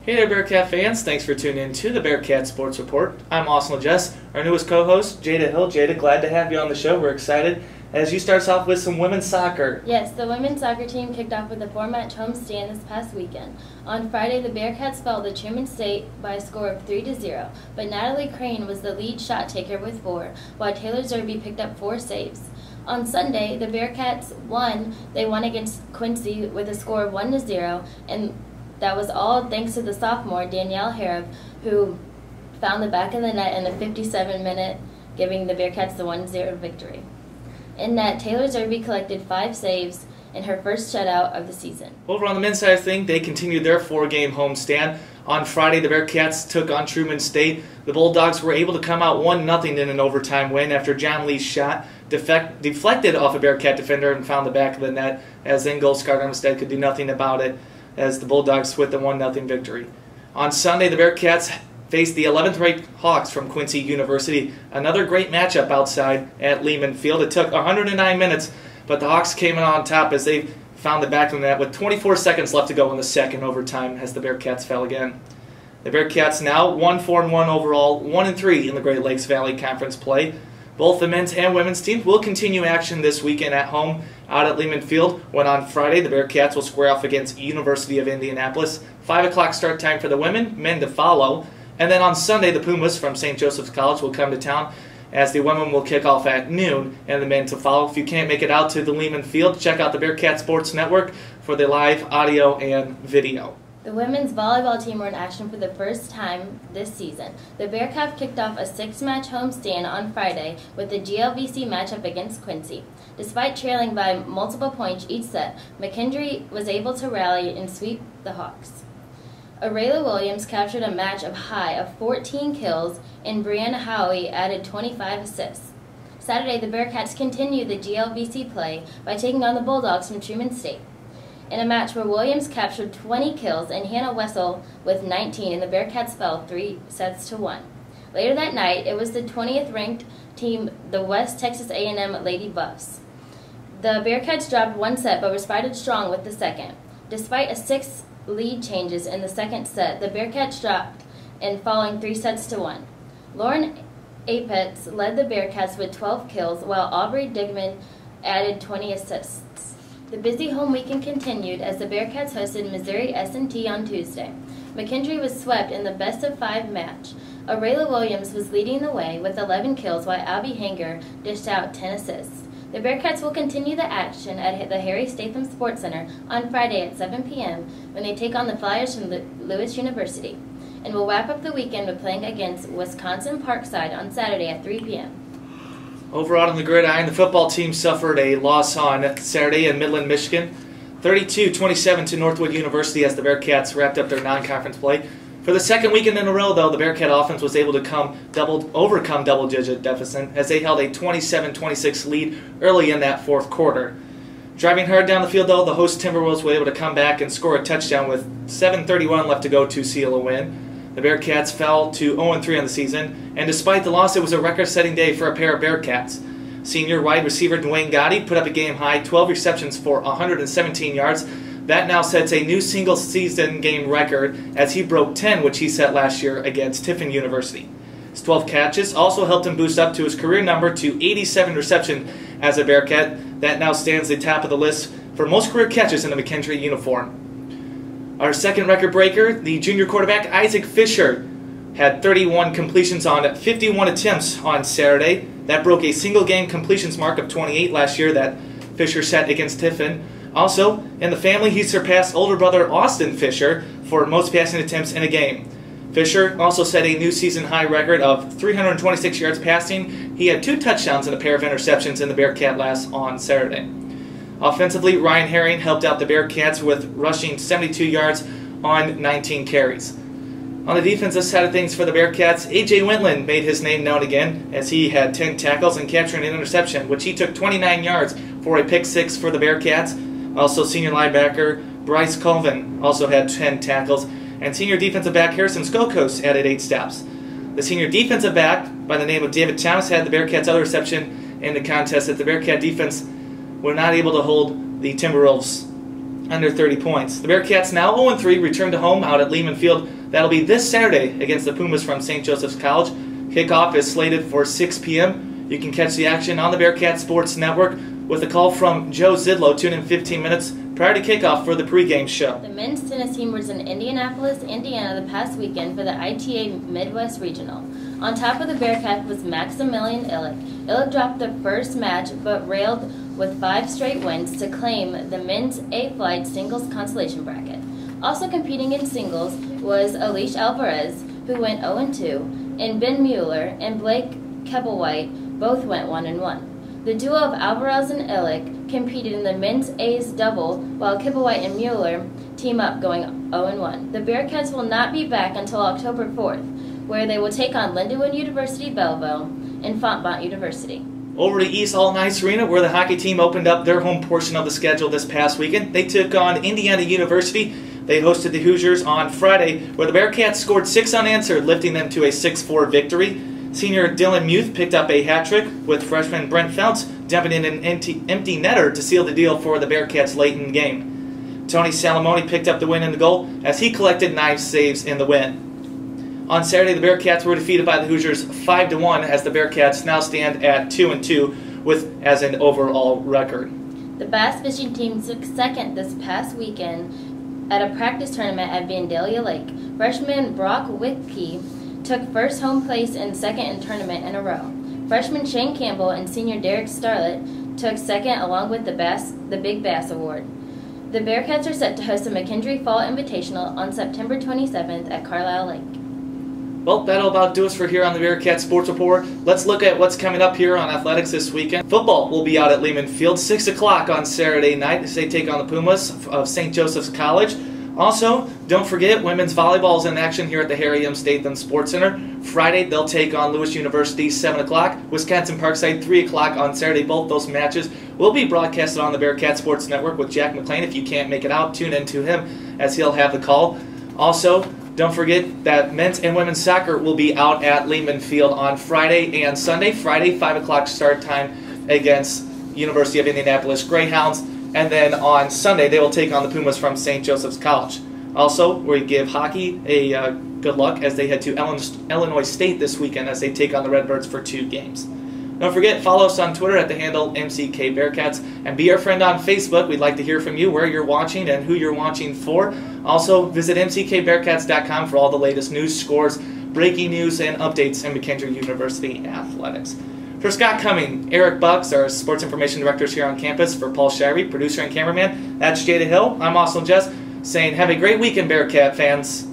Hey there, Bearcat fans. Thanks for tuning in to the Bearcat Sports Report. I'm Austin Jess, our newest co-host, Jada Hill. Jada, glad to have you on the show. We're excited as you start us off with some women's soccer. Yes, the women's soccer team kicked off with a 4-match homestand this past weekend. On Friday, the Bearcats fell to Truman State by a score of 3-0, but Natalie Crane was the lead shot taker with 4, while Taylor Zerby picked up 4 saves. On Sunday, the Bearcats won. They won against Quincy with a score of 1-0, and that was all thanks to the sophomore, Danielle Harab, who found the back of the net in the 57-minute, giving the Bearcats the 1-0 victory. In net, Taylor Zerby collected 5 saves in her first shutout of the season. Over on the men's side of things, they continued their 4-game homestand. On Friday, the Bearcats took on Truman State. The Bulldogs were able to come out 1-0 in an overtime win after John Lee's shot deflected off a Bearcat defender and found the back of the net, as in-goal Scarlett Armstead could do nothing about it, as the Bulldogs with the 1-0 victory. On Sunday, the Bearcats faced the 11th-ranked Hawks from Quincy University. Another great matchup outside at Lehman Field. It took 109 minutes, but the Hawks came in on top as they found the back of the net with 24 seconds left to go in the second overtime as the Bearcats fell again. The Bearcats now 1-4-1 overall, 1-3 in the Great Lakes Valley Conference play. Both the men's and women's teams will continue action this weekend at home out at Lehman Field, when on Friday the Bearcats will square off against University of Indianapolis. 5 o'clock start time for the women, men to follow. And then on Sunday, the Pumas from St. Joseph's College will come to town, as the women will kick off at noon and the men to follow. If you can't make it out to the Lehman Field, check out the Bearcat Sports Network for the live audio and video. The women's volleyball team were in action for the first time this season. The Bearcats kicked off a 6-match homestand on Friday with the GLVC matchup against Quincy. Despite trailing by multiple points each set, McKendree was able to rally and sweep the Hawks. Arayla Williams captured a match of high of 14 kills, and Brianna Howie added 25 assists. Saturday, the Bearcats continued the GLVC play by taking on the Bulldogs from Truman State, in a match where Williams captured 20 kills and Hannah Wessel with 19, and the Bearcats fell 3-1. Later that night, it was the 20th ranked team, the West Texas A&M Lady Buffs. The Bearcats dropped 1 set but responded strong with the second. Despite a 6 lead changes in the second set, the Bearcats dropped and falling 3-1. Lauren Apetz led the Bearcats with 12 kills, while Aubrey Digman added 20 assists. The busy home weekend continued as the Bearcats hosted Missouri S&T on Tuesday. McKendree was swept in the best-of-5 match. Arayla Williams was leading the way with 11 kills, while Abby Hanger dished out 10 assists. The Bearcats will continue the action at the Harry Statham Sports Center on Friday at 7 p.m. when they take on the Flyers from Lewis University, and will wrap up the weekend with playing against Wisconsin Parkside on Saturday at 3 p.m. Over out on the gridiron, the football team suffered a loss on Saturday in Midland, Michigan, 32-27 to Northwood University, as the Bearcats wrapped up their non-conference play. For the second weekend in a row, though, the Bearcat offense was able to overcome double-digit deficit as they held a 27-26 lead early in that fourth quarter. Driving hard down the field, though, the host Timberwolves were able to come back and score a touchdown with 7:31 left to go to seal a win. The Bearcats fell to 0-3 on the season, and despite the loss, it was a record-setting day for a pair of Bearcats. Senior wide receiver Dwayne Gotti put up a game-high 12 receptions for 117 yards. That now sets a new single-season game record, as he broke 10, which he set last year against Tiffin University. His 12 catches also helped him boost up to his career number to 87 reception as a Bearcat. That now stands at the top of the list for most career catches in a McKendree uniform. Our second record breaker, the junior quarterback Isaac Fisher, had 31 completions on 51 attempts on Saturday. That broke a single-game completions mark of 28 last year that Fisher set against Tiffin. Also, in the family, he surpassed older brother Austin Fisher for most passing attempts in a game. Fisher also set a new season-high record of 326 yards passing. He had 2 touchdowns and a pair of interceptions in the Bearcat loss on Saturday. Offensively, Ryan Herring helped out the Bearcats with rushing 72 yards on 19 carries. On the defensive side of things for the Bearcats, A.J. Wentland made his name known again, as he had 10 tackles and captured an interception, which he took 29 yards for a pick-6 for the Bearcats. Also, senior linebacker Bryce Colvin also had 10 tackles, and senior defensive back Harrison Skokos added 8 stops. The senior defensive back, by the name of David Thomas, had the Bearcats' other reception in the contest, as the Bearcat defense were not able to hold the Timberwolves under 30 points. The Bearcats, now 0-3, return to home out at Lehman Field. That'll be this Saturday against the Pumas from St. Joseph's College. Kickoff is slated for 6 p.m. You can catch the action on the Bearcat Sports Network with a call from Joe Zidlow. Tune in 15 minutes prior to kickoff for the pregame show. The men's tennis team was in Indianapolis, Indiana the past weekend for the ITA Midwest Regional. On top of the Bearcat was Maximilian Illich. Illich dropped the first match but railed with 5 straight wins to claim the men's A-Flight singles consolation bracket. Also competing in singles was Alish Alvarez, who went 0-2, and Ben Mueller and Blake Kebblewhite both went 1-1. The duo of Alvarez and Illich competed in the men's A's double, while Kebblewhite and Mueller team up going 0-1. The Bearcats will not be back until October 4th, where they will take on Lindenwood University Belleville and Fontbonne University. Over to East Alton Ice Arena, where the hockey team opened up their home portion of the schedule this past weekend. They took on Indiana University. They hosted the Hoosiers on Friday, where the Bearcats scored 6 unanswered, lifting them to a 6-4 victory. Senior Dylan Muth picked up a hat trick, with freshman Brent Feltz dumping in an empty netter to seal the deal for the Bearcats late in the game. Tony Salamone picked up the win in the goal as he collected 9 saves in the win. On Saturday, the Bearcats were defeated by the Hoosiers 5-1 as the Bearcats now stand at 2-2 with as an overall record. The bass fishing team took second this past weekend at a practice tournament at Vandalia Lake. Freshman Brock Whitke took first home place and second in tournament in a row. Freshman Shane Campbell and senior Derek Starlett took second along with the Big Bass Award. The Bearcats are set to host a McKendree Fall Invitational on September 27th at Carlisle Lake. Well, that'll about do us for here on the Bearcat Sports Report. Let's look at what's coming up here on athletics this weekend. Football will be out at Lehman Field 6 o'clock on Saturday night as they take on the Pumas of St. Joseph's College. Also, don't forget, women's volleyball is in action here at the Harry M. Statham Sports Center. Friday, they'll take on Lewis University 7 o'clock. Wisconsin Parkside 3 o'clock on Saturday. Both those matches will be broadcasted on the Bearcat Sports Network with Jack McLean. If you can't make it out, tune in to him as he'll have the call. Also, don't forget that men's and women's soccer will be out at Lehman Field on Friday and Sunday. Friday, 5 o'clock start time against University of Indianapolis Greyhounds. And then on Sunday, they will take on the Pumas from St. Joseph's College. Also, we give hockey a good luck as they head to Illinois State this weekend as they take on the Redbirds for 2 games. Don't forget, follow us on Twitter at the handle MCK Bearcats, and be our friend on Facebook. We'd like to hear from you, where you're watching and who you're watching for. Also, visit mckbearcats.com for all the latest news, scores, breaking news, and updates in McKendree University Athletics. For Scott Cumming, Eric Bucks, our sports information directors here on campus, for Paul Shirey, producer and cameraman, that's Jada Hill. I'm Austin Jess, saying have a great weekend, Bearcat fans.